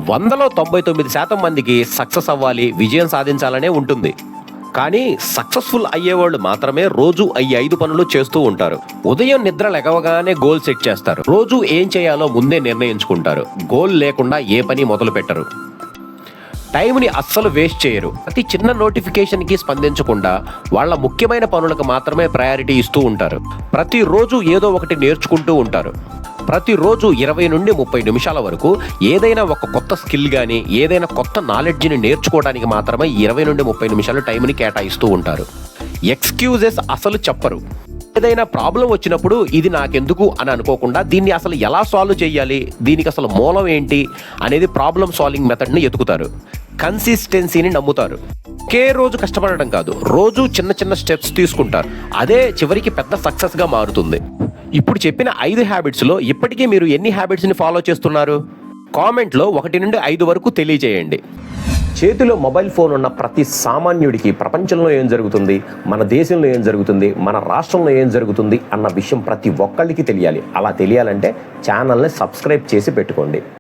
100లో 99% మందికి సక్సెస్ అవ్వాలి, విజయం సాధించాలనే ఉంటుంది. కానీ సక్సెస్ఫుల్ అయ్యేవాళ్ళు మాత్రమే రోజు ఈ 5 పనులు చేస్తూ ఉంటారు. ఉదయం నిద్ర లెగవగానే గోల్ సెట్ చేస్తారు. రోజు ఏం చేయాలో ముందే నిర్ణయించుకుంటారు. గోల్ లేకుండా ఏ పని మొదలు పెట్టరు. టైంని అస్సలు వేస్ట్ చేయరు. ప్రతి చిన్న నోటిఫికేషన్కి స్పందించకుండా వాళ్ళ ముఖ్యమైన పనులకు మాత్రమే ప్రయారిటీ ఇస్తూ ఉంటారు. ప్రతిరోజు ఏదో ఒకటి నేర్చుకుంటూ ఉంటారు. ప్రతిరోజు 20 నుండి 30 నిమిషాల వరకు ఏదైనా ఒక కొత్త స్కిల్ కానీ ఏదైనా కొత్త నాలెడ్జ్ని నేర్చుకోవడానికి మాత్రమే 20 నుండి 30 నిమిషాలు టైంని కేటాయిస్తూ ఉంటారు. ఎక్స్క్యూజెస్ అసలు చెప్పరు. ఏదైనా ప్రాబ్లం వచ్చినప్పుడు ఇది నాకెందుకు అని అనుకోకుండా దీన్ని అసలు ఎలా సాల్వ్ చేయాలి, దీనికి అసలు మూలం ఏంటి అనేది ప్రాబ్లం సాల్వింగ్ మెథడ్ని ఎతుకుతారు. కన్సిస్టెన్సీని నమ్ముతారు. ఒకే రోజు కష్టపడడం కాదు, రోజు చిన్న చిన్న స్టెప్స్ తీసుకుంటారు. అదే చివరికి పెద్ద సక్సెస్గా మారుతుంది. ఇప్పుడు చెప్పిన 5 హ్యాబిట్స్లో ఇప్పటికీ మీరు ఎన్ని హ్యాబిట్స్ని ఫాలో చేస్తున్నారు? కామెంట్లో 1 నుండి 5 వరకు తెలియజేయండి. చేతిలో మొబైల్ ఫోన్ ఉన్న ప్రతి సామాన్యుడికి ప్రపంచంలో ఏం జరుగుతుంది, మన దేశంలో ఏం జరుగుతుంది, మన రాష్ట్రంలో ఏం జరుగుతుంది అన్న విషయం ప్రతి ఒక్కళ్ళకి తెలియాలి. అలా తెలియాలంటే ఛానల్ని సబ్స్క్రైబ్ చేసి పెట్టుకోండి.